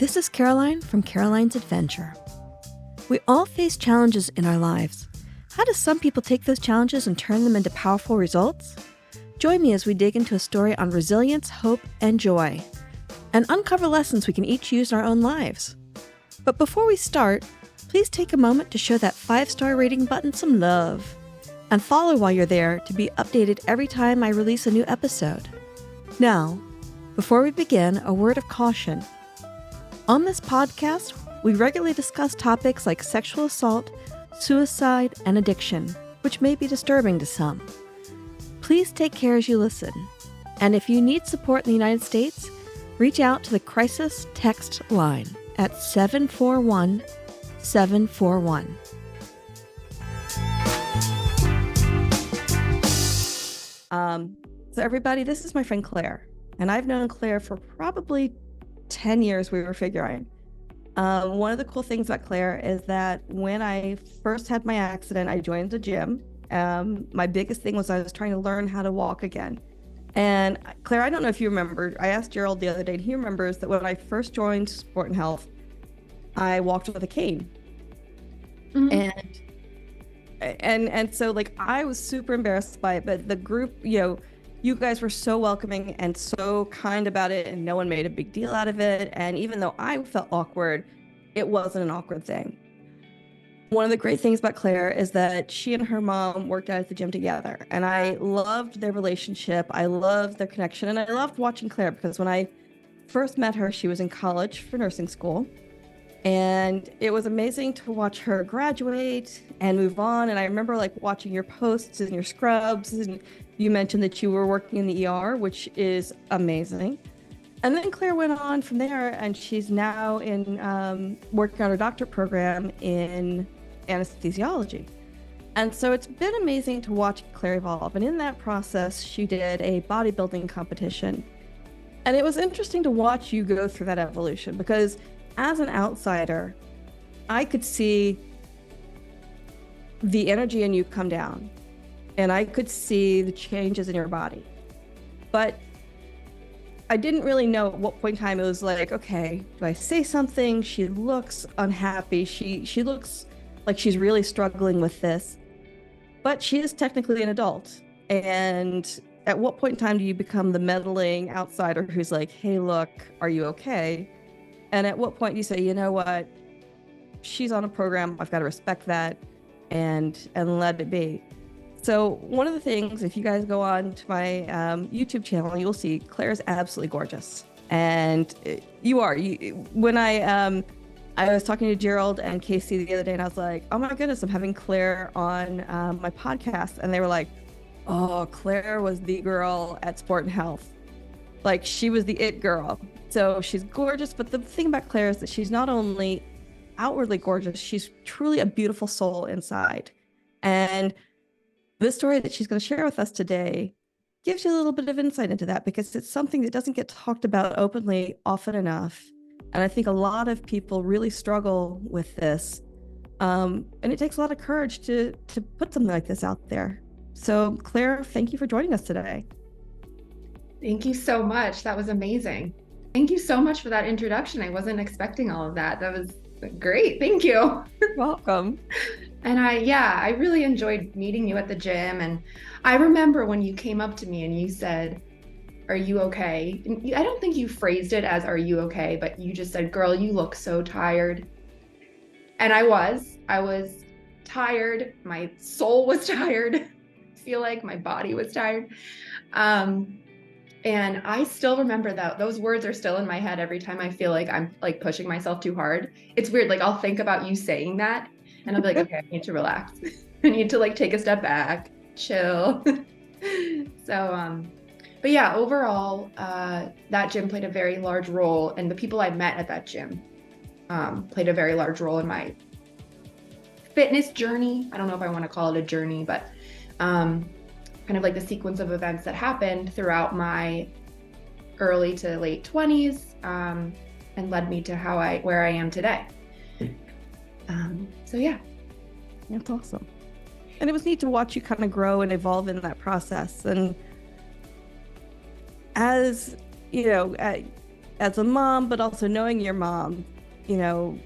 This is Caroline from Caroline's Adventure. We all face challenges in our lives. How do some people take those challenges and turn them into powerful results? Join me as we dig into a story on resilience, hope, and joy, and uncover lessons we can each use in our own lives. But before we start, please take a moment to show that 5-star rating button some love, and follow while you're there to be updated every time I release a new episode. Now, before we begin, a word of caution. On this podcast, we regularly discuss topics like sexual assault, suicide, and addiction, which may be disturbing to some. Please take care as you listen. And if you need support in the United States, reach out to the crisis text line at 741-741. So everybody, this is my friend Claire, and I've known Claire for probably 10 years, we were figuring. One of the cool things about Claire is that when I first had my accident, I joined the gym. My biggest thing was I was trying to learn how to walk again. And Claire, I don't know if you remember, I asked Gerald the other day, and he remembers that when I first joined Sport and Health, I walked with a cane. Mm-hmm. And so like I was super embarrassed by it, but the group, you guys were so welcoming and so kind about it, and no one made a big deal out of it. And even though I felt awkward, it wasn't an awkward thing. One of the great things about Claire is that she and her mom worked out at the gym together, and I loved their relationship. I loved their connection, and I loved watching Claire because when I first met her, she was in college for nursing school, and it was amazing to watch her graduate and move on. And I remember like watching your posts and your scrubs, and you mentioned that you were working in the ER, which is amazing. And then Claire went on from there, and she's now in working on her doctorate program in anesthesiology. And so it's been amazing to watch Claire evolve. And in that process, she did a bodybuilding competition. And it was interesting to watch you go through that evolution, because as an outsider, I could see the energy in you come down, and I could see the changes in your body. But I didn't really know at what point in time it was like, okay, do I say something? She looks unhappy. She looks like she's really struggling with this, but she is technically an adult. And at what point in time do you become the meddling outsider who's like, hey, look, are you okay? And at what point do you say, you know what, she's on a program, I've got to respect that and let it be. So one of the things, if you guys go on to my YouTube channel, you'll see Claire is absolutely gorgeous. And you are. When I was talking to Gerald and Casey the other day, and I was like, oh my goodness, I'm having Claire on my podcast. And they were like, oh, Claire was the girl at Sport and Health. Like, she was the it girl. So she's gorgeous. But the thing about Claire is that she's not only outwardly gorgeous, she's truly a beautiful soul inside. And this story that she's going to share with us today gives you a little bit of insight into that, because it's something that doesn't get talked about openly often enough. And I think a lot of people really struggle with this. And it takes a lot of courage to put something like this out there. So Claire, thank you for joining us today. Thank you so much. That was amazing. Thank you so much for that introduction. I wasn't expecting all of that. That was great. Thank you. You're welcome. And I really enjoyed meeting you at the gym. And I remember when you came up to me and you said, are you okay? And I don't think you phrased it as, are you okay? But you just said, girl, you look so tired. And I was tired. My soul was tired. I feel like my body was tired. And I still remember that those words are still in my head every time I feel like I'm like pushing myself too hard. It's weird. Like I'll think about you saying that and I'll be like, okay, I need to relax. I need to like take a step back, chill. So, but yeah, overall, that gym played a very large role, and the people I met at that gym played a very large role in my fitness journey. I don't know if I want to call it a journey, but kind of like the sequence of events that happened throughout my early to late 20s and led me to where I am today. So yeah. That's awesome. And it was neat to watch you kind of grow and evolve in that process. And as you know, as a mom, but also knowing your mom, you know,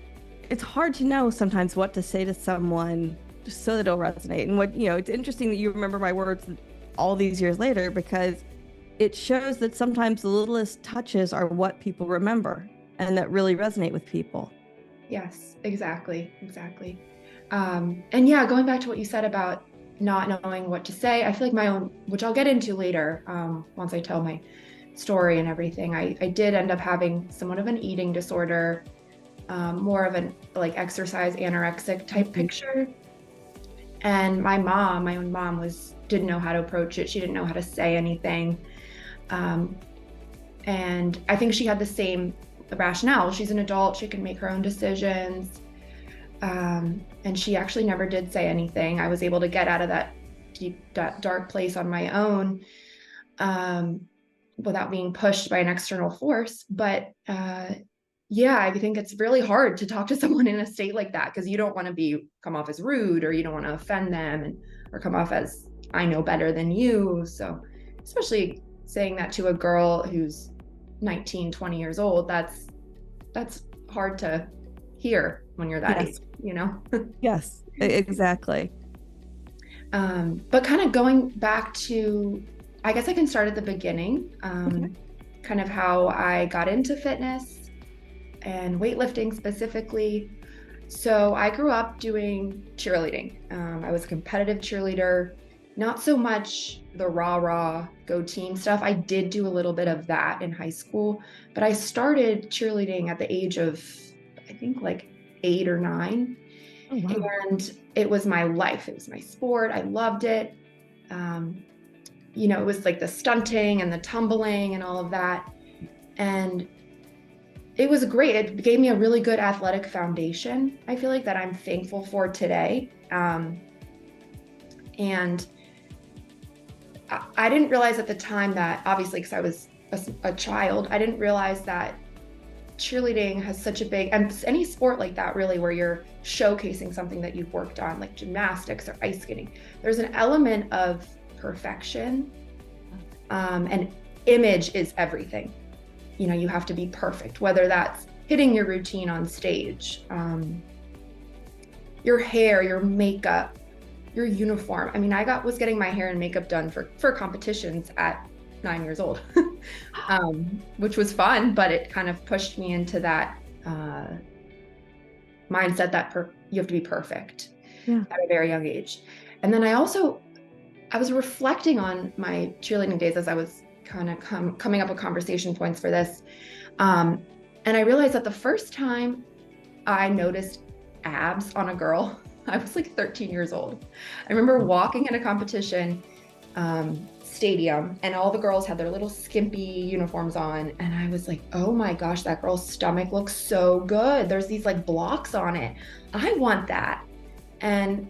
it's hard to know sometimes what to say to someone just so that it'll resonate. And what, you know, it's interesting that you remember my words all these years later, because it shows that sometimes the littlest touches are what people remember and that really resonate with people. Yes, exactly, exactly. And yeah, going back to what you said about not knowing what to say, I feel like my own, which I'll get into later, once I tell my story and everything, I did end up having somewhat of an eating disorder, more of an like exercise anorexic type picture. And my own mom didn't know how to approach it. She didn't know how to say anything. Um, and I think she had the same rationale. She's an adult, she can make her own decisions. And she actually never did say anything. I was able to get out of that deep, dark place on my own, without being pushed by an external force. But yeah, I think it's really hard to talk to someone in a state like that, because you don't want to come off as rude, or you don't want to offend them, or come off as I know better than you. So especially saying that to a girl who's 19, 20 years old, that's hard to hear when you're that age, you know? Yes, exactly. But kind of going back to, I guess I can start at the beginning, kind of how I got into fitness and weightlifting specifically. So I grew up doing cheerleading. I was a competitive cheerleader, not so much the rah-rah go team stuff. I did do a little bit of that in high school, but I started cheerleading at the age of, I think, like 8 or 9. Oh, wow. And it was my life. It was my sport. I loved it. You know, it was like the stunting and the tumbling and all of that. And it was great. It gave me a really good athletic foundation, I feel like, that I'm thankful for today. And I didn't realize at the time that, obviously, because I was a child, I didn't realize that cheerleading has such a big, and any sport like that really, where you're showcasing something that you've worked on, like gymnastics or ice skating, there's an element of perfection, and image is everything. You know, you have to be perfect, whether that's hitting your routine on stage, your hair, your makeup, your uniform. I mean, was getting my hair and makeup done for competitions at 9 years old, which was fun, but it kind of pushed me into that mindset that you have to be perfect at a very young age. And then I was reflecting on my cheerleading days as I was kind of coming up with conversation points for this. And I realized that the first time I noticed abs on a girl, I was like 13 years old. I remember walking in a competition stadium, and all the girls had their little skimpy uniforms on, and I was like, oh my gosh, that girl's stomach looks so good. There's these like blocks on it. I want that. And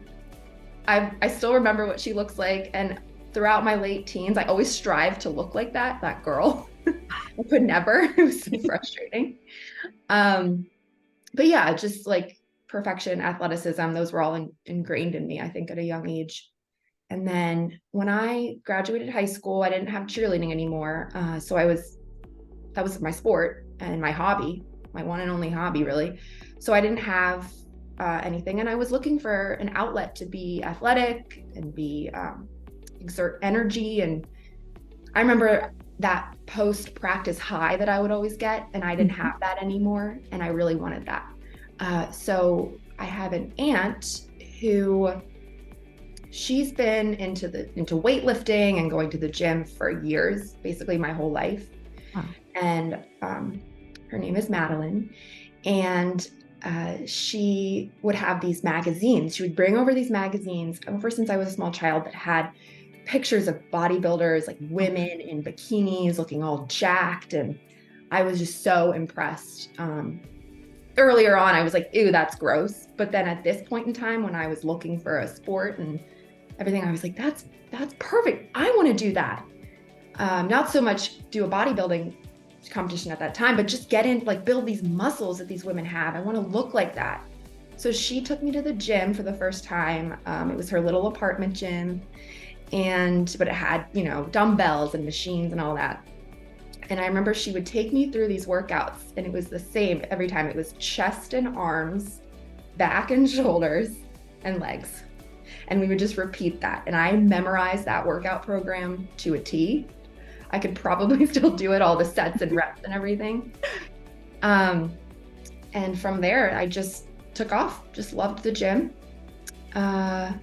I still remember what she looks like, and throughout my late teens, I always strived to look like that girl. I could never. It was so frustrating. But yeah, just like perfection, athleticism, those were all ingrained in me, I think, at a young age. And then when I graduated high school, I didn't have cheerleading anymore. So that was my sport and my hobby, my one and only hobby, really. So I didn't have anything, and I was looking for an outlet to be athletic and exert energy. And I remember that post-practice high that I would always get, and I didn't have that anymore, and I really wanted that. So I have an aunt who, she's been into weightlifting and going to the gym for years, basically my whole life. Wow. And her name is Madeline, and she would have these magazines. She would bring over these magazines ever since I was a small child that had pictures of bodybuilders, like women in bikinis looking all jacked, and I was just so impressed. Earlier on, I was like, ew, that's gross. But then at this point in time, when I was looking for a sport and everything, I was like, that's perfect. I want to do that. Not so much do a bodybuilding competition at that time, but just get in, like, build these muscles that these women have. I want to look like that. So she took me to the gym for the first time. It was her little apartment gym, but it had, you know, dumbbells and machines and all that. And I remember she would take me through these workouts, and it was the same every time. It was chest and arms, back and shoulders, and legs. And we would just repeat that. And I memorized that workout program to a T. I could probably still do it, all the sets and reps and everything. And from there, I just took off, just loved the gym. And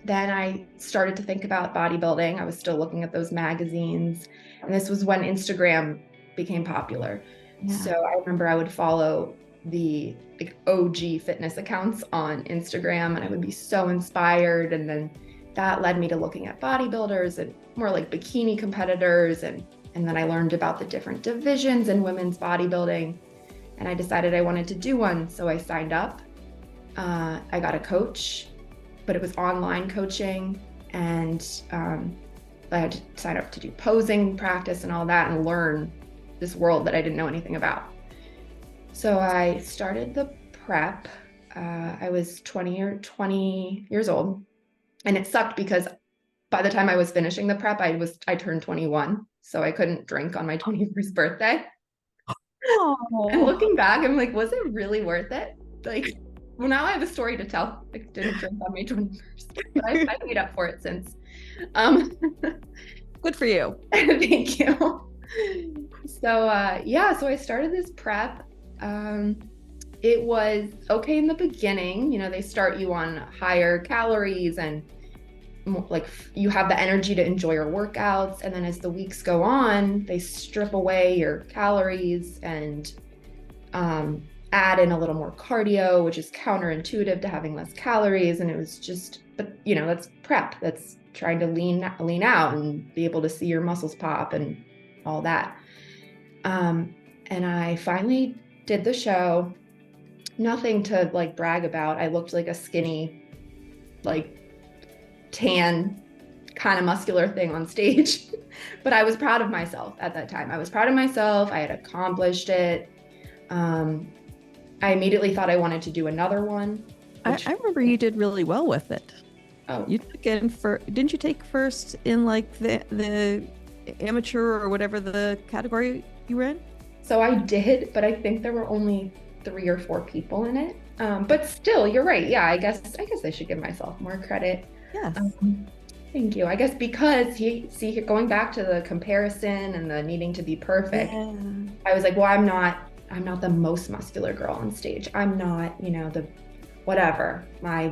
then I started to think about bodybuilding. I was still looking at those magazines. And this was when Instagram became popular. Yeah. So I remember I would follow the like OG fitness accounts on Instagram, and I would be so inspired. And then that led me to looking at bodybuilders and more like bikini competitors. And then I learned about the different divisions in women's bodybuilding. And I decided I wanted to do one. So I signed up. I got a coach, but it was online coaching. And I had to sign up to do posing practice and all that and learn this world that I didn't know anything about. So I started the prep. I was 20 years old, and it sucked because by the time I was finishing the prep, I turned 21, so I couldn't drink on my 21st birthday. Oh. And looking back, I'm like, was it really worth it? Like, well, now I have a story to tell. I didn't drink on my 21st, but I made up for it since. Good for you. Thank you. So so I started this prep. It was okay in the beginning. You know, they start you on higher calories and like you have the energy to enjoy your workouts. And then as the weeks go on, they strip away your calories and add in a little more cardio, which is counterintuitive to having less calories. And it was just, but you know, that's prep. That's trying to lean out and be able to see your muscles pop and all that. And I finally did the show. Nothing to like brag about. I looked like a skinny, like tan kind of muscular thing on stage, but I was proud of myself at that time. I was proud of myself. I had accomplished it. I immediately thought I wanted to do another one. I remember you did really well with it. Oh, You took in didn't you take first in like the amateur or whatever the category you were in? so I did, but I think there were only 3 or 4 people in it. But still, you're right. Yeah, I guess I should give myself more credit. Yes. Thank you. I guess because going back to the comparison and the needing to be perfect, Yeah. I was like, well, I'm not the most muscular girl on stage. I'm not, you know, the whatever. My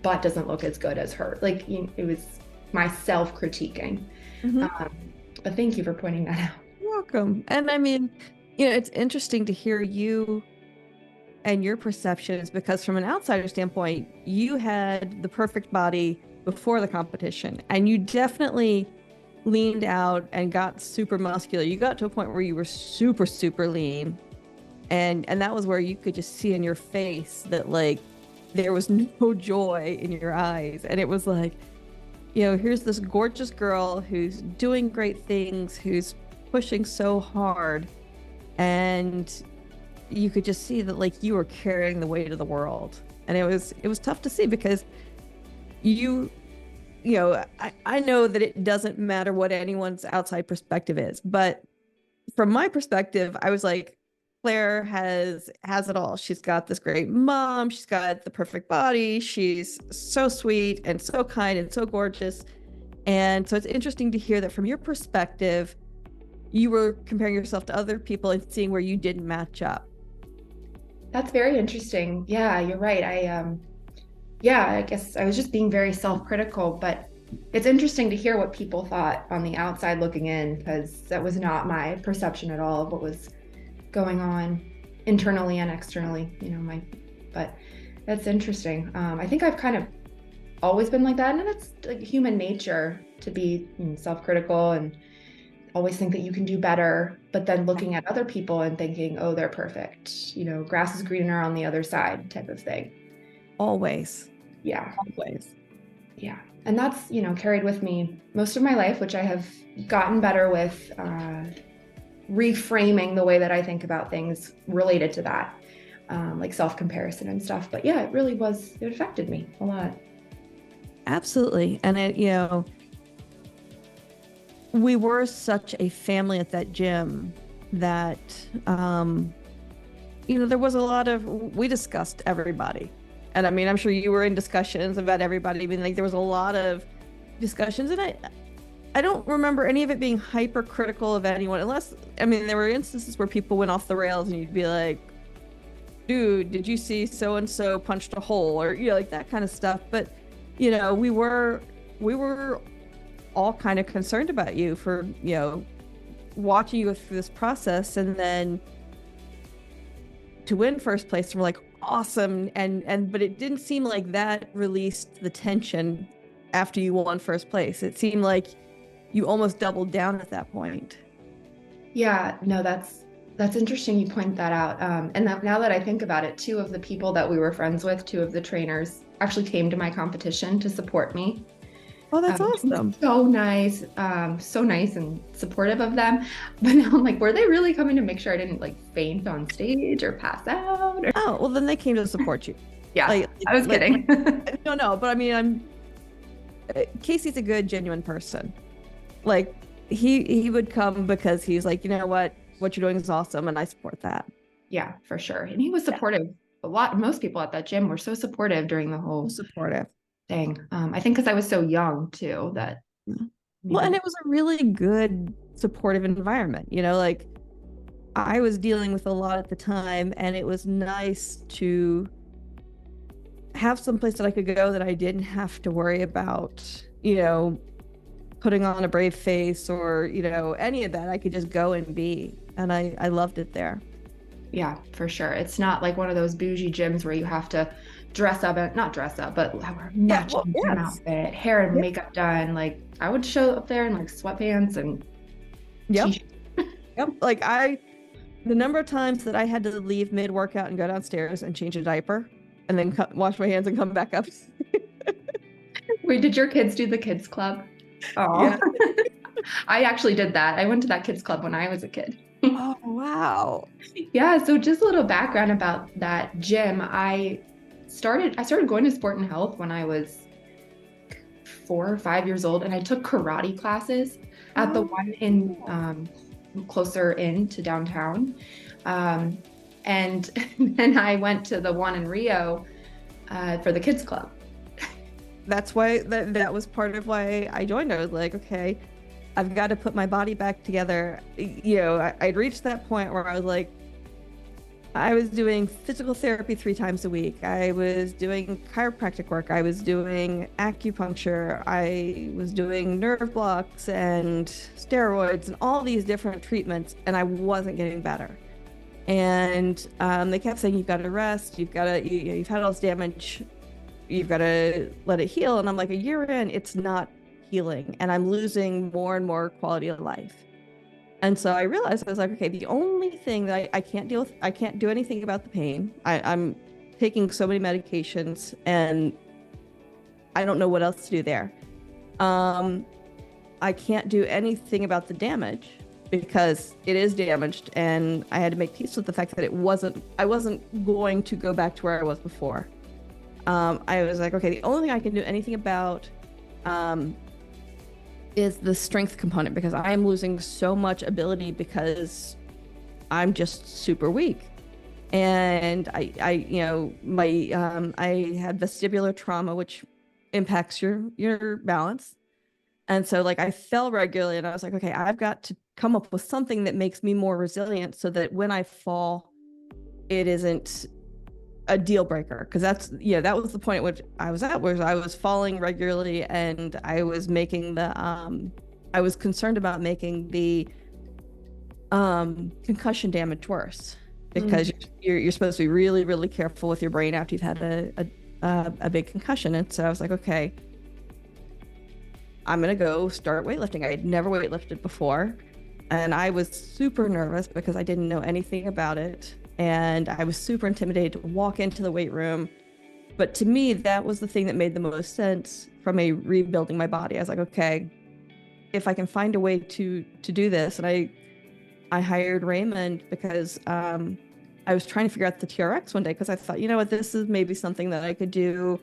butt doesn't look as good as her. Like, it was my self-critiquing. But thank you for pointing that out. You're welcome. And I mean, you know, it's interesting to hear you and your perceptions because from an outsider standpoint, you had the perfect body before the competition and you definitely leaned out and got super muscular. You got to a point where you were super, super lean. And that was where you could just see in your face that like there was no joy in your eyes. And it was like, you know, here's this gorgeous girl who's doing great things, who's pushing so hard. And you could just see that like you were carrying the weight of the world. And it was tough to see because you know, I know that it doesn't matter what anyone's outside perspective is, but from my perspective, I was like, Claire has it all. She's got this great mom. She's got the perfect body. She's so sweet and so kind and so gorgeous. And so it's interesting to hear that from your perspective, you were comparing yourself to other people and seeing where you didn't match up. That's very interesting. Yeah, you're right. I guess I was just being very self-critical, but it's interesting to hear what people thought on the outside looking in, because that was not my perception at all of what was going on internally and externally, you know, but that's interesting. I think I've kind of always been like that, and that's like human nature to be self-critical and always think that you can do better, but then looking at other people and thinking, oh, they're perfect, you know, grass is greener on the other side type of thing. Always. Yeah. Always. Yeah. And that's, you know, carried with me most of my life, which I have gotten better with reframing the way that I think about things related to that, like self-comparison and stuff. But yeah, it affected me a lot. Absolutely. And it, you know, we were such a family at that gym that, there was a lot of, we discussed everybody. And I mean, I'm sure you were in discussions about everybody. I mean, like there was a lot of discussions, and I don't remember any of it being hypercritical of anyone, unless, I mean, there were instances where people went off the rails and you'd be like, dude, did you see so-and-so punched a hole, or, like that kind of stuff. But, we were all kind of concerned about you for, watching you go through this process, and then to win first place, we're like, awesome. But it didn't seem like that released the tension after you won first place. It seemed like you almost doubled down at that point. Yeah, no, that's interesting you point that out. And now that I think about it, two of the people that we were friends with, two of the trainers, actually came to my competition to support me. Oh, that's awesome. So nice and supportive of them. But now I'm like, were they really coming to make sure I didn't like faint on stage or pass out? Oh, well, then they came to support you. Yeah, I was kidding. No, but I mean, Casey's a good, genuine person. Like he would come because he's like, you know what you're doing is awesome, and I support that. Yeah, for sure. And he was supportive. Most people at that gym were so supportive during the whole supportive thing. I think because I was so young too that. Well, and it was a really good supportive environment. Like I was dealing with a lot at the time, and it was nice to have some place that I could go that I didn't have to worry about, putting on a brave face or, any of that. I could just go and be, and I loved it there. Yeah, for sure. It's not like one of those bougie gyms where you have to dress up, not dress up, but matching outfit, hair and makeup done. Like I would show up there in like sweatpants and t-shirt. Yep. Like the number of times that I had to leave mid-workout and go downstairs and change a diaper and then wash my hands and come back up. Wait, did your kids do the kids club? Oh, yeah. I actually did that. I went to that kids club when I was a kid. Oh, wow. Yeah. So just a little background about that gym. I started going to Sport and Health when I was 4 or 5 years old, and I took karate classes at the one in closer in to downtown. And then I went to the one in Rio for the kids club. That's why that was part of why I joined. I was like, okay, I've got to put my body back together. I'd reached that point where I was like, I was doing physical therapy 3 times a week. I was doing chiropractic work. I was doing acupuncture. I was doing nerve blocks and steroids and all these different treatments, and I wasn't getting better. And they kept saying, you've got to rest. You've had all this damage. You've got to let it heal. And I'm like, a year in, it's not healing, and I'm losing more and more quality of life. And so I realized, I was like, okay, the only thing that I can't deal with, I can't do anything about the pain. I'm taking so many medications, and I don't know what else to do there. I can't do anything about the damage because it is damaged, and I had to make peace with the fact that I wasn't going to go back to where I was before. I was like, okay, the only thing I can do anything about is the strength component, because I am losing so much ability because I'm just super weak. And I had vestibular trauma, which impacts your balance. And so like I fell regularly, and I was like, okay, I've got to come up with something that makes me more resilient so that when I fall, it isn't a deal breaker. Because that was the point at which I was at, where I was falling regularly, and I was making I was concerned about making the concussion damage worse, because you're supposed to be really, really careful with your brain after you've had a big concussion. And so I was like, okay, I'm gonna go start weightlifting. I had never weightlifted before, and I was super nervous because I didn't know anything about it. And I was super intimidated to walk into the weight room. But to me, that was the thing that made the most sense from a rebuilding my body. I was like, okay, if I can find a way to do this. And I hired Raymond because I was trying to figure out the TRX one day, because I thought, you know what, this is maybe something that I could do.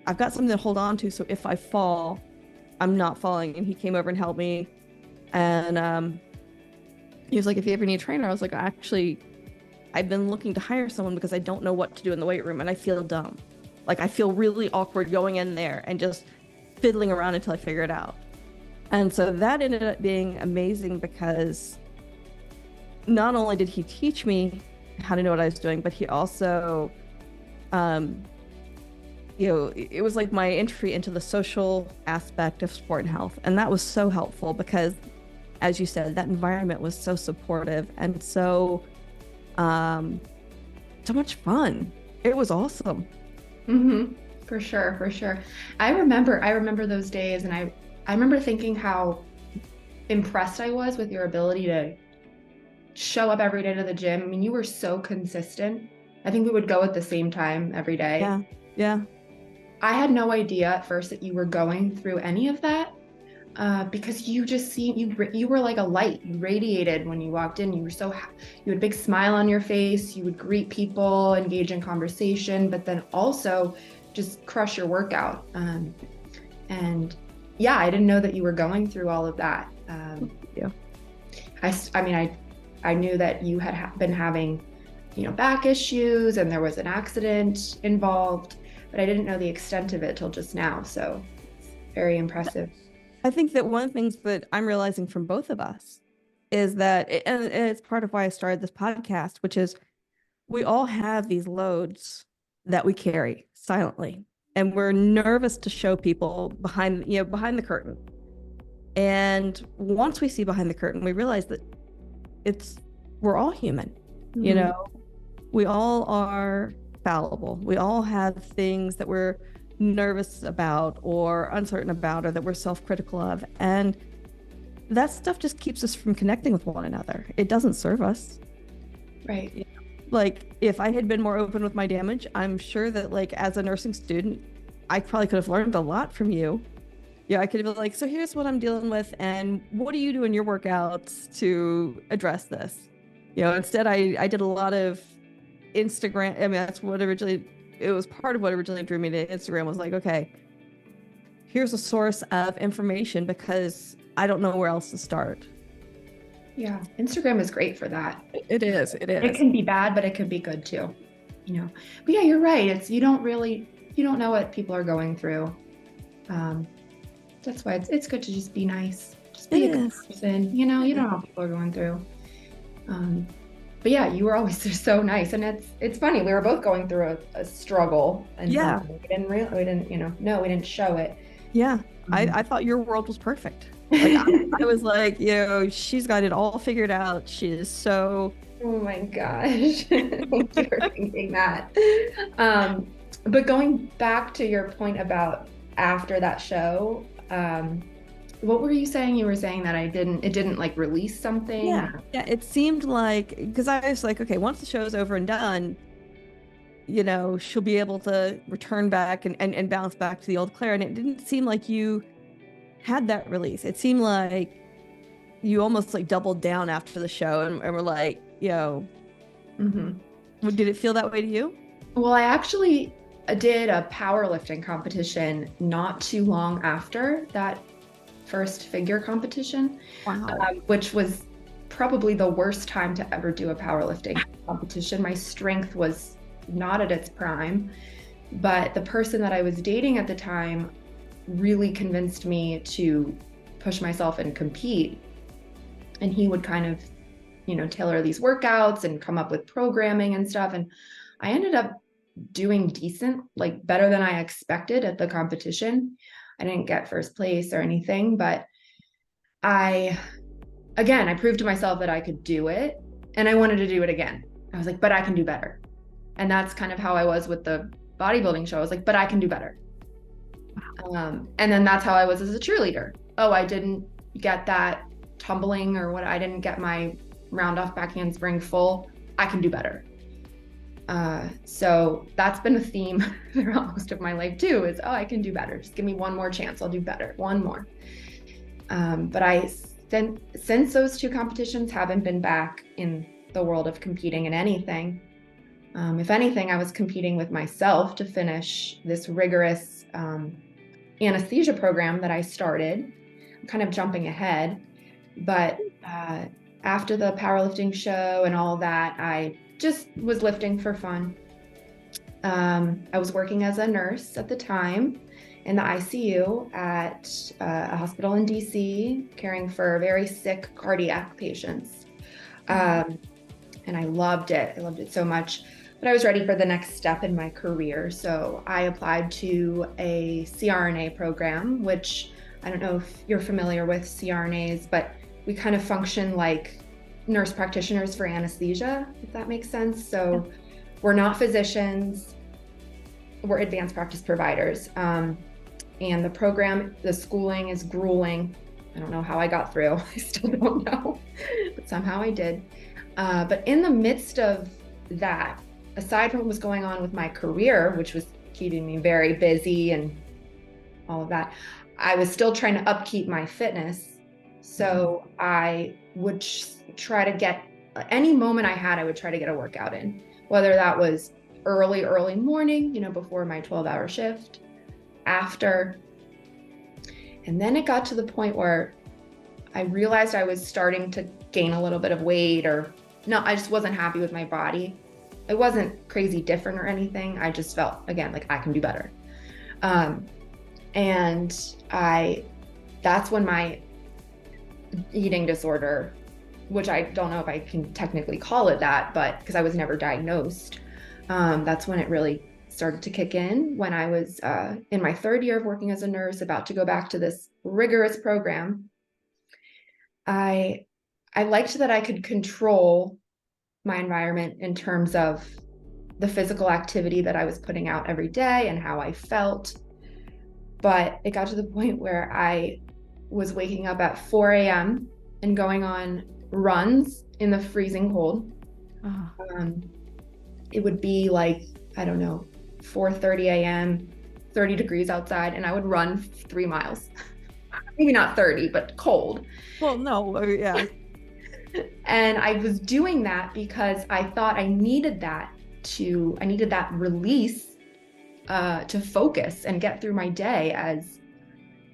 I've got something to hold on to, so if I fall, I'm not falling. And he came over and helped me. And he was like, if you ever need a trainer, I was like, actually, I've been looking to hire someone because I don't know what to do in the weight room and I feel dumb. Like I feel really awkward going in there and just fiddling around until I figure it out. And so that ended up being amazing because not only did he teach me how to know what I was doing, but he also, it was like my entry into the social aspect of sport and health. And that was so helpful because, as you said, that environment was so supportive and so much fun. It was awesome. Mm-hmm. For sure, for sure. I remember those days, and I remember thinking how impressed I was with your ability to show up every day to the gym. I mean, you were so consistent. I think we would go at the same time every day. Yeah. Yeah. I had no idea at first that you were going through any of that. Because you just seemed you were like a light. You radiated when you walked in. You had a big smile on your face. You would greet people, engage in conversation, but then also just crush your workout. And yeah, I didn't know that you were going through all of that. Yeah. I knew that you had been having, back issues, and there was an accident involved, but I didn't know the extent of it till just now. So it's very impressive. I think that one of the things that I'm realizing from both of us is that, and it's part of why I started this podcast, which is we all have these loads that we carry silently, and we're nervous to show people behind the curtain. And once we see behind the curtain, we realize that we're all human. Mm-hmm. We all are fallible. We all have things that we're nervous about or uncertain about or that we're self-critical of, and that stuff just keeps us from connecting with one another. It doesn't serve us. Right. Like if I had been more open with my damage, I'm sure that like as a nursing student I probably could have learned a lot from you. I could have been like, so here's what I'm dealing with and what do you do in your workouts to address this. Instead I did a lot of Instagram. I mean, that's what it was part of what originally drew me to Instagram, was like, okay, here's a source of information because I don't know where else to start. Yeah, Instagram is great for that. It is. It can be bad, but it can be good too. But yeah, you're right. You don't know what people are going through. That's why it's good to just be nice. Just be a good person. You don't know what people are going through. But yeah, you were always just so nice, and it's funny. We were both going through a struggle, and yeah, we didn't show it. Yeah, I thought your world was perfect. Like I was like, she's got it all figured out. She is so. Oh my gosh, thank you for thinking that. But going back to your point about after that show, what were you saying? You were saying that it didn't like release something? Yeah, it seemed like, because I was like, okay, once the show's over and done, she'll be able to return back and bounce back to the old Claire. And it didn't seem like you had that release. It seemed like you almost like doubled down after the show and were like, mm-hmm. Did it feel that way to you? Well, I actually did a powerlifting competition not too long after that first figure competition. Wow. Which was probably the worst time to ever do a powerlifting competition. My strength was not at its prime, but the person that I was dating at the time really convinced me to push myself and compete. And he would kind of, tailor these workouts and come up with programming and stuff. And I ended up doing decent, like better than I expected at the competition. I didn't get first place or anything, but I proved to myself that I could do it, and I wanted to do it again. I was like, but I can do better. And that's kind of how I was with the bodybuilding show. I was like, but I can do better. And then that's how I was as a cheerleader. Oh, I didn't get that tumbling or what. I didn't get my round off back handspring full. I can do better. So that's been a theme throughout most of my life too, is, I can do better. Just give me one more chance. I'll do better. One more. But since those two competitions, haven't been back in the world of competing in anything. If anything, I was competing with myself to finish this rigorous anesthesia program that I started. I'm kind of jumping ahead. But after the powerlifting show and all of that, I just was lifting for fun. I was working as a nurse at the time in the ICU at a hospital in DC, caring for very sick cardiac patients. And I loved it. I loved it so much. But I was ready for the next step in my career. So I applied to a CRNA program, which I don't know if you're familiar with CRNAs, but we kind of function like nurse practitioners for anesthesia, if that makes sense. So we're not physicians, we're advanced practice providers. And the program, the schooling is grueling. I don't know how I got through. I still don't know, but somehow I did. But in the midst of that, aside from what was going on with my career, which was keeping me very busy and all of that, I was still trying to upkeep my fitness. So I would try to get any moment I had, I would try to get a workout in, whether that was early morning, before my 12-hour shift, after. And then it got to the point where I realized I was starting to gain a little bit of weight, or no, I just wasn't happy with my body. It wasn't crazy different or anything. I just felt, again, like I can do better. And that's when my eating disorder, which I don't know if I can technically call it that, but because I was never diagnosed, that's when it really started to kick in, when I was in my 3rd year of working as a nurse, about to go back to this rigorous program. I liked that I could control my environment in terms of the physical activity that I was putting out every day and how I felt. But it got to the point where I was waking up at 4 a.m. and going on runs in the freezing cold. It would be like, I don't know, 4:30 a.m., 30 degrees outside, and I would run 3 miles. Maybe not 30, but cold. Well, no, yeah. And I was doing that because I thought I needed that release to focus and get through my day as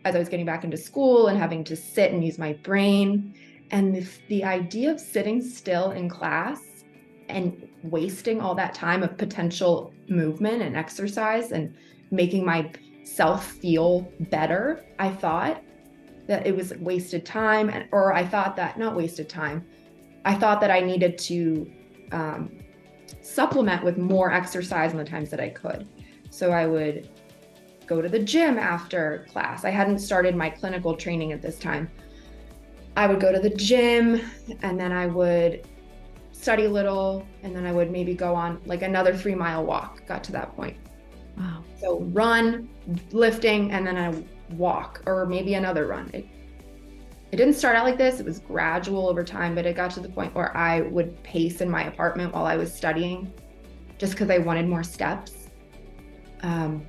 I was getting back into school and having to sit and use my brain. And the idea of sitting still in class and wasting all that time of potential movement and exercise and making myself feel better, I thought that it was wasted time, or I thought that, not wasted time, I thought that I needed to supplement with more exercise in the times that I could. So I would go to the gym after class. I hadn't started my clinical training at this time. I would go to the gym, and then I would study a little, and then I would maybe go on like another 3-mile walk. Got to that point. Wow. So run, lifting, and then I walk, or maybe another run. It didn't start out like this. It was gradual over time, but it got to the point where I would pace in my apartment while I was studying, just because I wanted more steps.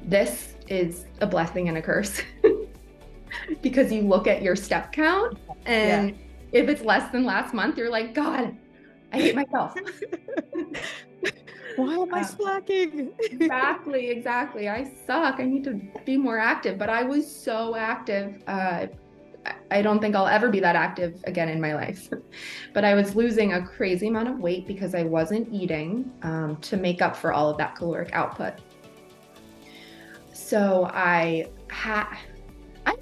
This is a blessing and a curse because you look at your step count, and if it's less than last month, you're like, God, I hate myself. Why am I slacking? Exactly. I suck. I need to be more active, but I was so active. I don't think I'll ever be that active again in my life. But I was losing a crazy amount of weight because I wasn't eating to make up for all of that caloric output. So I've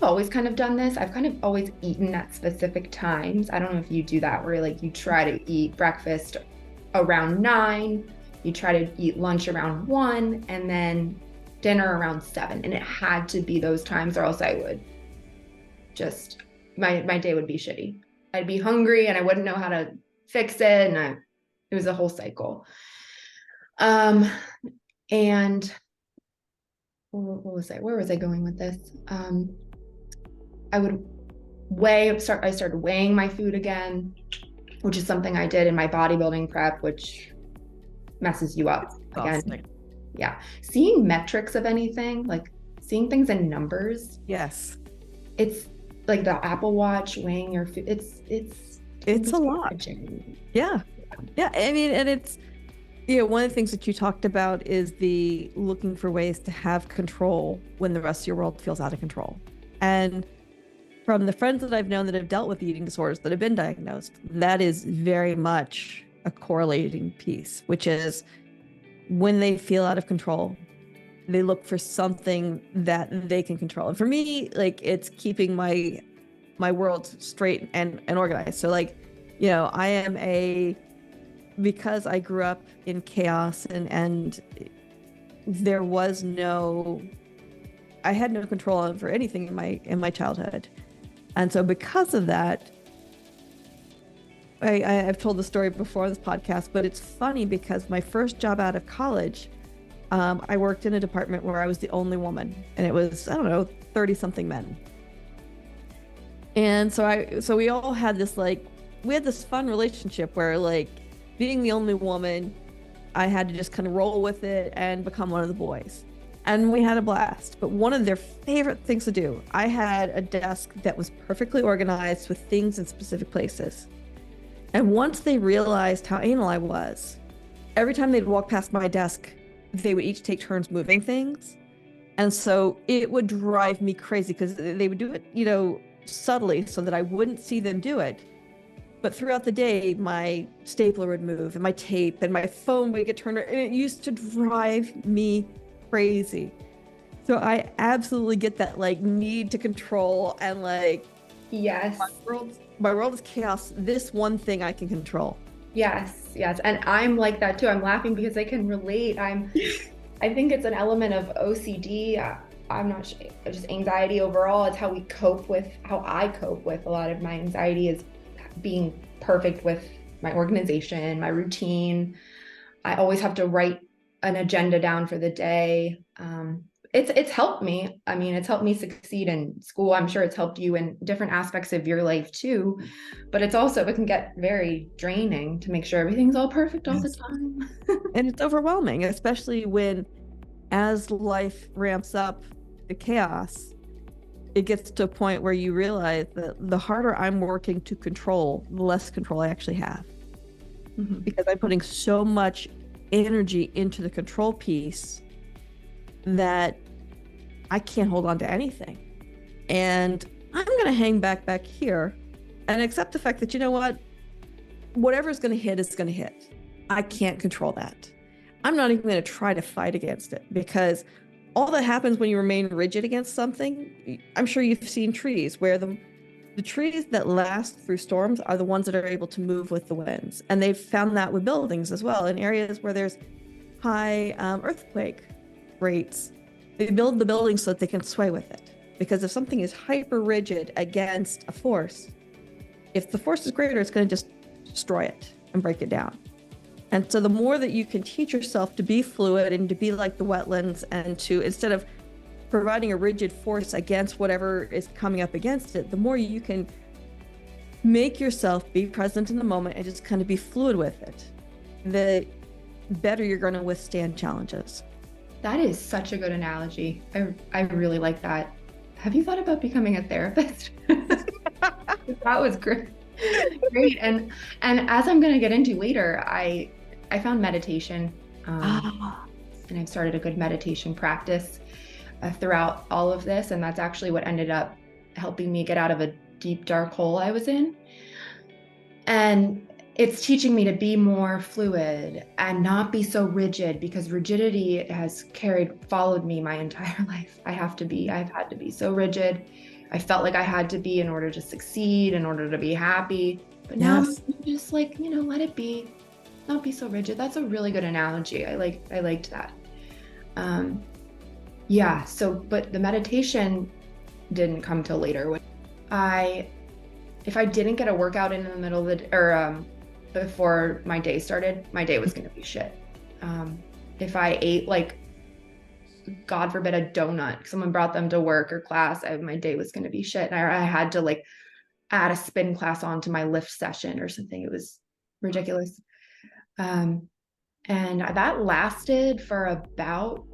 always kind of done this. I've kind of always eaten at specific times. I don't know if you do that, where like you try to eat breakfast around 9, you try to eat lunch around 1, and then dinner around 7. And it had to be those times, or else I would just, my day would be shitty. I'd be hungry and I wouldn't know how to fix it. And it was a whole cycle. And what was where was I going with this? I started weighing my food again, which is something I did in my bodybuilding prep, which messes you up again. Yeah. Seeing metrics of anything, like seeing things in numbers. Yes. It's like the Apple Watch weighing your food. It's a lot. Yeah. I mean, and it's, one of the things that you talked about is the looking for ways to have control when the rest of your world feels out of control. And from the friends that I've known that have dealt with eating disorders that have been diagnosed, that is very much a correlating piece, which is when they feel out of control, they look for something that they can control. And for me, like, it's keeping my world straight and organized. So like, I am because I grew up in chaos and there was I had no control over anything in my childhood. And so because of that, I've told the story before this podcast, but it's funny because my first job out of college, I worked in a department where I was the only woman, and it was, I don't know, 30 something men. And so we all had this, like, we had this fun relationship where, like, being the only woman, I had to just kind of roll with it and become one of the boys. And we had a blast. But one of their favorite things to do, I had a desk that was perfectly organized with things in specific places. And once they realized how anal I was, every time they'd walk past my desk, they would each take turns moving things. And so it would drive me crazy because they would do it, subtly so that I wouldn't see them do it. But throughout the day, my stapler would move and my tape and my phone would get turned, and it used to drive me crazy. So I absolutely get that, like, need to control and, like, yes, my world is chaos. This one thing I can control. Yes. And I'm like that too. I'm laughing because I can relate. I think it's an element of OCD. I'm not sure, just anxiety overall. It's how I cope with a lot of my anxiety is being perfect with my organization, my routine. I always have to write an agenda down for the day. It's helped me. I mean, it's helped me succeed in school. I'm sure it's helped you in different aspects of your life too. But it can get very draining to make sure everything's all perfect all the time. And it's overwhelming, especially when, as life ramps up the chaos, it gets to a point where you realize that the harder I'm working to control, the less control I actually have. Mm-hmm. Because I'm putting so much energy into the control piece that I can't hold on to anything. And I'm going to hang back here and accept the fact that, whatever's going to hit is going to hit. I can't control that. I'm not even going to try to fight against it, because all that happens when you remain rigid against something, I'm sure you've seen trees where the trees that last through storms are the ones that are able to move with the winds. And they've found that with buildings as well. In areas where there's high earthquake rates, they build the building so that they can sway with it. Because if something is hyper rigid against a force, if the force is greater, it's going to just destroy it and break it down. And so the more that you can teach yourself to be fluid and to be like the wetlands, and to, instead of providing a rigid force against whatever is coming up against it, the more you can make yourself be present in the moment and just kind of be fluid with it, the better you're going to withstand challenges. That is such a good analogy. I really like that. Have you thought about becoming a therapist? That was great. Great. And as I'm going to get into later, I found meditation, and I've started a good meditation practice throughout all of this. And that's actually what ended up helping me get out of a deep, dark hole I was in. And it's teaching me to be more fluid and not be so rigid, because rigidity has followed me my entire life. I've had to be so rigid. I felt like I had to be in order to succeed, in order to be happy. But now I'm just like, let it be. Not be so rigid. That's a really good analogy. I liked that. But the meditation didn't come till later. If I didn't get a workout in the middle of before my day started, my day was going to be shit. If I ate, like, God forbid, a donut, someone brought them to work or class, my day was going to be shit. And I had to, like, add a spin class onto my lift session or something. It was ridiculous. And that lasted for about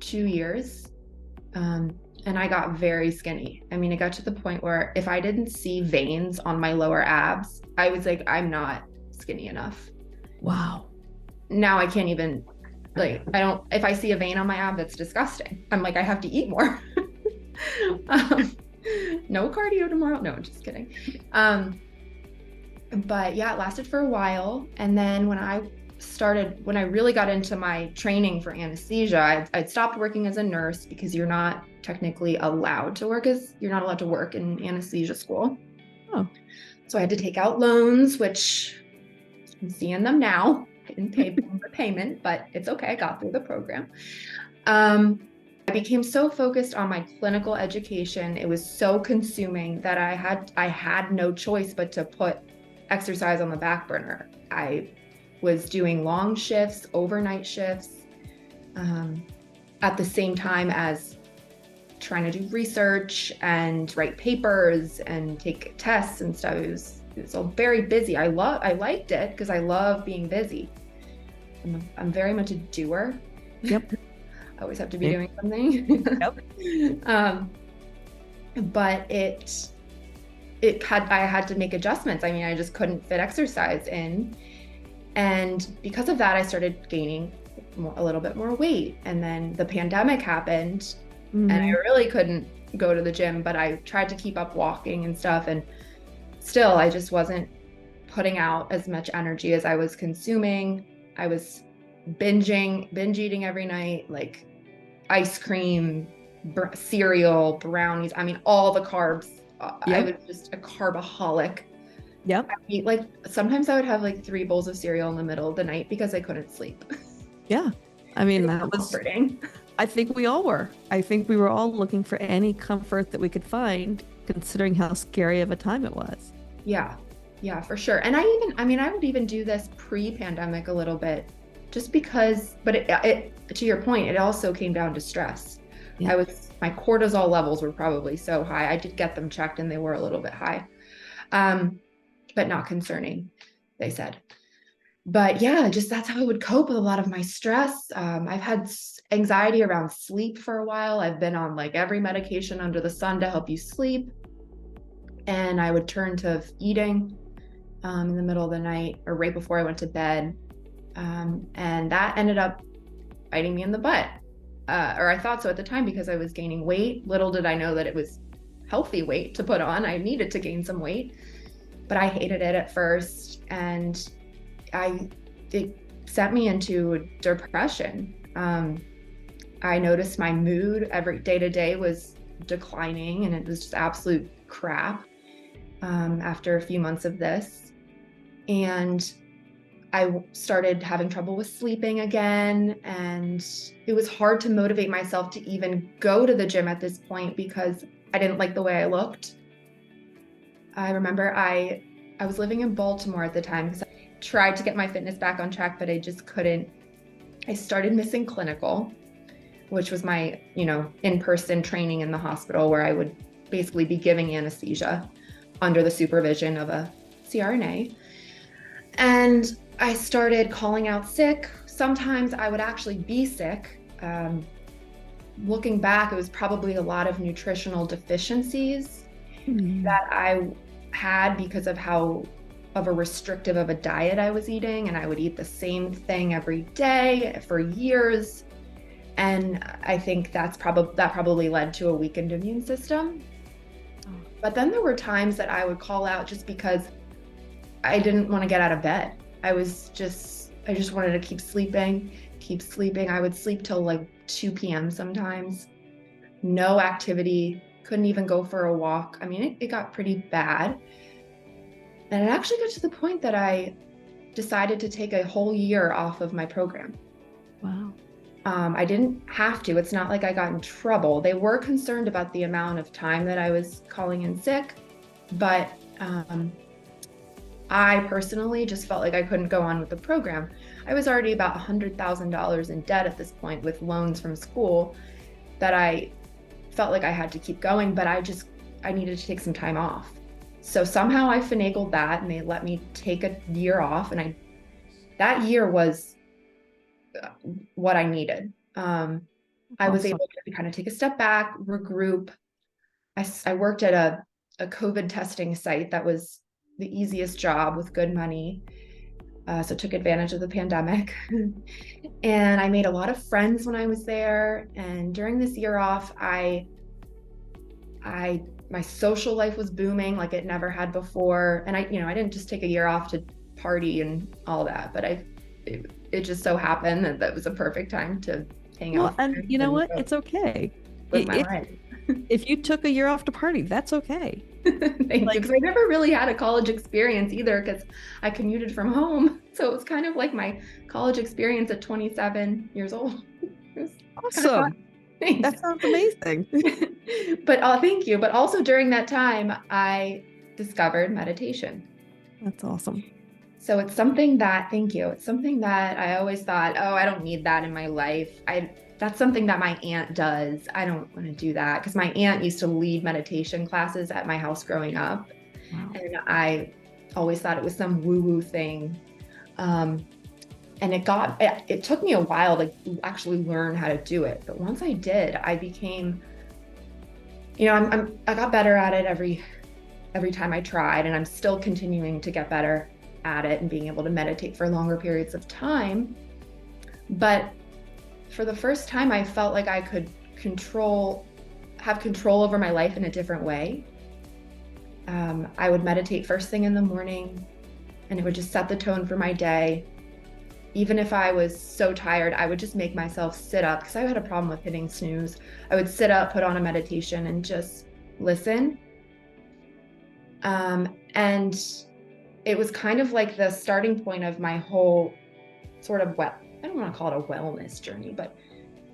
2 years. And I got very skinny. I mean, it got to the point where if I didn't see veins on my lower abs, I was like, I'm not skinny enough. Wow. Now I can't even, if I see a vein on my ab, that's disgusting. I'm like, I have to eat more. No cardio tomorrow. No, just kidding. But yeah, it lasted for a while. And then when I really got into my training for anesthesia, I'd stopped working as a nurse because you're not technically allowed to work you're not allowed to work in anesthesia school. Oh. So I had to take out loans, which I'm seeing them now. I didn't pay them the payment, but it's okay. I got through the program. I became so focused on my clinical education. It was so consuming that I had no choice but to put exercise on the back burner. I was doing long shifts, overnight shifts, at the same time as trying to do research and write papers and take tests and stuff. It was all very busy. I liked it because I love being busy. I'm very much a doer. Yep. I always have to be doing something. Yep. But I had to make adjustments. I mean, I just couldn't fit exercise in. And because of that, I started gaining a little bit more weight. And then the pandemic happened, and I really couldn't go to the gym, but I tried to keep up walking and stuff. And still, I just wasn't putting out as much energy as I was consuming. I was binge eating every night, like ice cream, cereal, brownies. I mean, all the carbs. I was just a carbaholic. Yep. I eat sometimes I would have 3 bowls of cereal in the middle of the night because I couldn't sleep. Yeah. I mean, that was comforting. I think we all were. I think we were all looking for any comfort that we could find, considering how scary of a time it was. Yeah. Yeah, for sure. And I would even do this pre-pandemic a little bit just because, but it to your point, it also came down to stress. Yeah. My cortisol levels were probably so high. I did get them checked and they were a little bit high. But not concerning, they said. But yeah, just that's how I would cope with a lot of my stress. I've had anxiety around sleep for a while. I've been on every medication under the sun to help you sleep. And I would turn to eating in the middle of the night or right before I went to bed. And that ended up biting me in the butt. Or I thought so at the time because I was gaining weight. Little did I know that it was healthy weight to put on. I needed to gain some weight, but I hated it at first. And it sent me into depression. I noticed my mood every day to day was declining, and it was just absolute crap after a few months of this. And I started having trouble with sleeping again, and it was hard to motivate myself to even go to the gym at this point because I didn't like the way I looked. I remember I was living in Baltimore at the time because I tried to get my fitness back on track, but I just couldn't. I started missing clinical, which was my, in-person training in the hospital where I would basically be giving anesthesia under the supervision of a CRNA. And I started calling out sick. Sometimes I would actually be sick. Looking back, it was probably a lot of nutritional deficiencies that I had because of how of a restrictive of a diet I was eating, and I would eat the same thing every day for years. And I think that probably led to a weakened immune system. But then there were times that I would call out just because I didn't want to get out of bed. I just wanted to keep sleeping. I would sleep till 2 p.m. sometimes. No activity, couldn't even go for a walk. I mean, it got pretty bad. And it actually got to the point that I decided to take a whole year off of my program. Wow. I didn't have to. It's not like I got in trouble. They were concerned about the amount of time that I was calling in sick, but I personally just felt like I couldn't go on with the program. I was already about $100,000 in debt at this point with loans from school that I felt like I had to keep going, but I needed to take some time off. So somehow I finagled that and they let me take a year off, and that year was what I needed. I was able to kind of take a step back, regroup. I worked at a COVID testing site that was the easiest job with good money. So took advantage of the pandemic. And I made a lot of friends when I was there. And during this year off, I My social life was booming like it never had before. And I didn't just take a year off to party and all that, but it just so happened that that was a perfect time to hang out Well, with and friends you know and what? It's okay. live my If life. if you took a year off to party, that's okay. Thank you. Like, Because I never really had a college experience either because I commuted from home. So it was kind of like my college experience at 27 years old. It was kind of fun. awesome. Thanks. That sounds amazing. But thank you. But also during that time, I discovered meditation. That's awesome. So it's something that, thank you. It's something that I always thought, oh, I don't need that in my life. That's something that my aunt does. I don't want to do that because my aunt used to lead meditation classes at my house growing up. Wow. And I always thought it was some woo-woo thing. Um, and it took me a while to actually learn how to do it. But once I did, I became, I got better at it every time I tried, and I'm still continuing to get better at it and being able to meditate for longer periods of time. But for the first time, I felt like I could have control over my life in a different way. I would meditate first thing in the morning, and it would just set the tone for my day. Even if I was so tired, I would just make myself sit up because I had a problem with hitting snooze. I would sit up, put on a meditation, and just listen. And it was kind of like the starting point of my whole sort of, I don't want to call it a wellness journey, but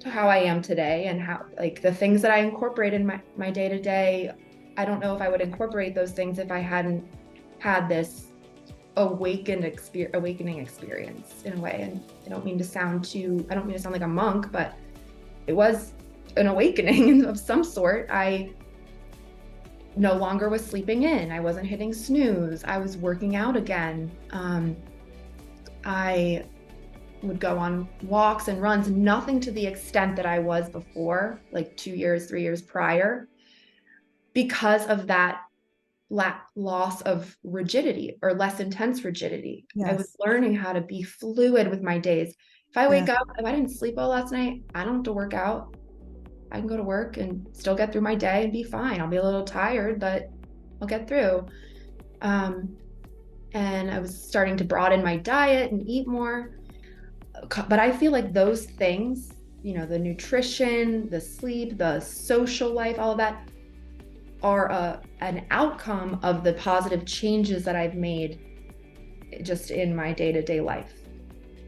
to how I am today and how, like, the things that I incorporate in my day to day. I don't know if I would incorporate those things if I hadn't had this awakening experience in a way. And I don't mean to sound like a monk, but it was an awakening of some sort. I no longer was sleeping in. I wasn't hitting snooze. I was working out again. I would go on walks and runs, nothing to the extent that I was before, like 2 years, 3 years prior, because of that loss of rigidity or less intense rigidity. Yes. I was learning how to be fluid with my days. If I wake up, if I didn't sleep well last night, I don't have to work out. I can go to work and still get through my day and be fine. I'll be a little tired, but I'll get through. And I was starting to broaden my diet and eat more. But I feel like those things, the nutrition, the sleep, the social life, all of that are an outcome of the positive changes that I've made just in my day-to-day life.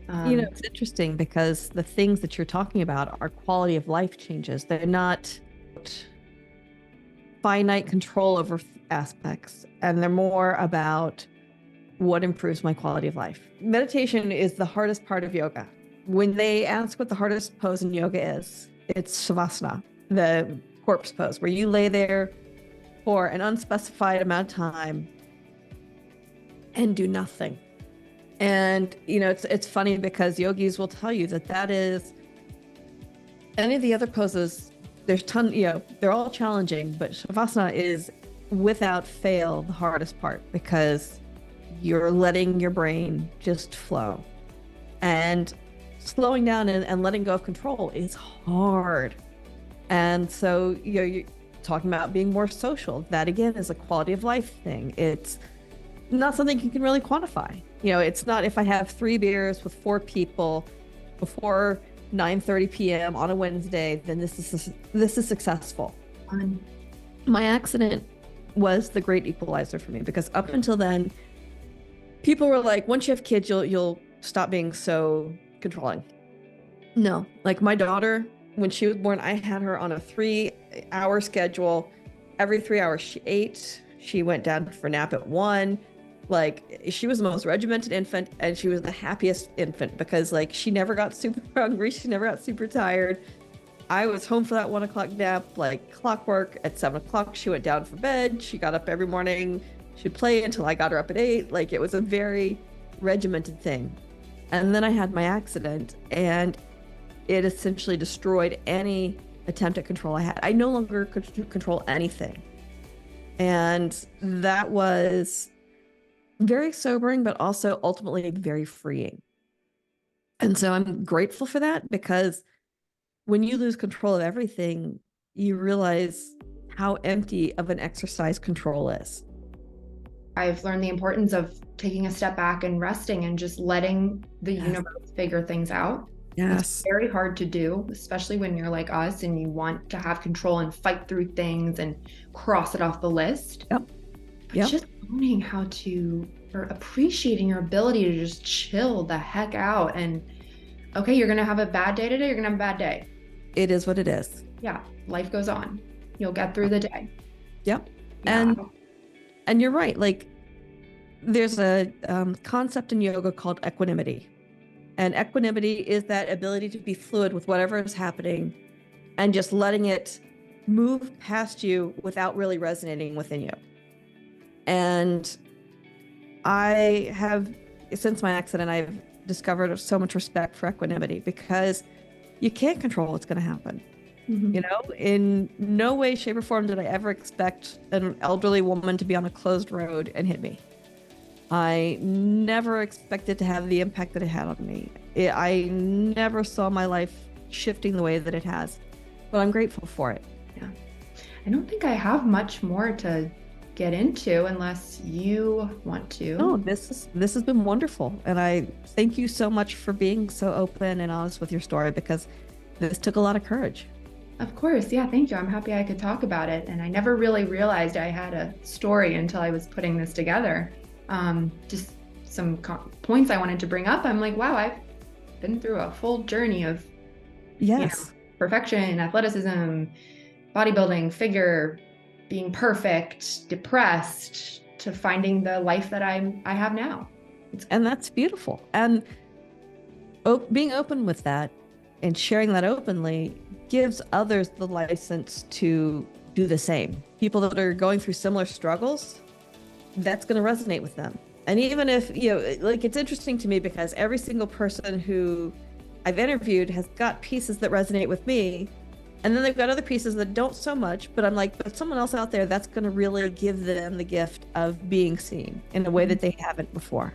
It's interesting because the things that you're talking about are quality of life changes. They're not finite control over aspects, and they're more about what improves my quality of life. Meditation is the hardest part of yoga. When they ask what the hardest pose in yoga is, it's Shavasana, the corpse pose, where you lay there for an unspecified amount of time and do nothing. And, it's funny because yogis will tell you that is any of the other poses, there's they're all challenging, but Shavasana is without fail the hardest part because you're letting your brain just flow. And slowing down and letting go of control is hard. And so, you're talking about being more social. That again is a quality of life thing. It's not something you can really quantify. It's not if I have 3 beers with 4 people before 9:30 p.m. on a Wednesday, then this is successful. My accident was the great equalizer for me because up until then, people were like, once you have kids, you'll stop being so controlling. No, like my daughter, when she was born, I had her on a 3-hour schedule. Every 3 hours she ate. She went down for a nap at 1. Like, she was the most regimented infant, and she was the happiest infant because, like, she never got super hungry. She never got super tired. I was home for that 1 o'clock nap, like clockwork. At 7 o'clock, she went down for bed. She got up every morning. She'd play until I got her up at 8. Like, it was a very regimented thing. And then I had my accident, and it essentially destroyed any attempt at control I had. I no longer could control anything. And that was very sobering, but also ultimately very freeing. And so I'm grateful for that because when you lose control of everything, you realize how empty of an exercise control is. I've learned the importance of taking a step back and resting and just letting the universe figure things out. Yes. It's very hard to do, especially when you're like us and you want to have control and fight through things and cross it off the list. Yep. But just learning how to, or appreciating your ability to just chill the heck out. And okay, you're going to have a bad day today. You're going to have a bad day. It is what it is. Yeah. Life goes on. You'll get through the day. Yep. Yeah. And you're right. Like, there's a concept in yoga called equanimity. And equanimity is that ability to be fluid with whatever is happening and just letting it move past you without really resonating within you. And I have, since my accident, I've discovered so much respect for equanimity, because you can't control what's going to happen. Mm-hmm. You know, in no way, shape, or form did I ever expect an elderly woman to be on a closed road and hit me. I never expected to have the impact that it had on me. I never saw my life shifting the way that it has, but I'm grateful for it. Yeah. I don't think I have much more to get into unless you want to. No, this has been wonderful. And I thank you so much for being so open and honest with your story, because this took a lot of courage. Of course. Yeah. Thank you. I'm happy I could talk about it. And I never really realized I had a story until I was putting this together. Just some points I wanted to bring up. I'm like, wow, I've been through a full journey of perfection, athleticism, bodybuilding, figure, being perfect, depressed, to finding the life that I have now. And that's beautiful. And being open with that and sharing that openly gives others the license to do the same. People that are going through similar struggles, that's going to resonate with them. And even if, like, it's interesting to me because every single person who I've interviewed has got pieces that resonate with me. And then they've got other pieces that don't so much, but I'm like, but someone else out there, that's going to really give them the gift of being seen in a way that they haven't before.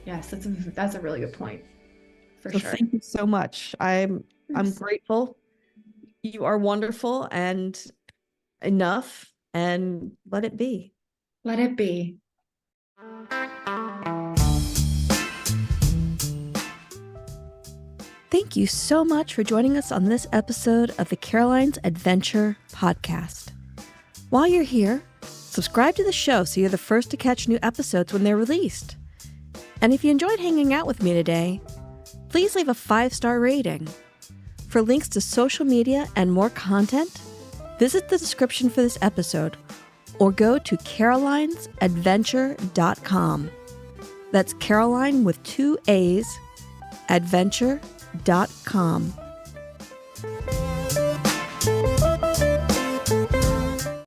Yes, that's a really good point. For so sure. Thank you so much. I'm grateful. You are wonderful and enough, and let it be. Let it be. Thank you so much for joining us on this episode of the Caroline's Adventure podcast. While you're here, subscribe to the show so you're the first to catch new episodes when they're released. And if you enjoyed hanging out with me today, please leave a 5-star rating. For links to social media and more content, visit the description for this episode or go to carolinesadventure.com. That's Caroline with 2 A's, adventure.com.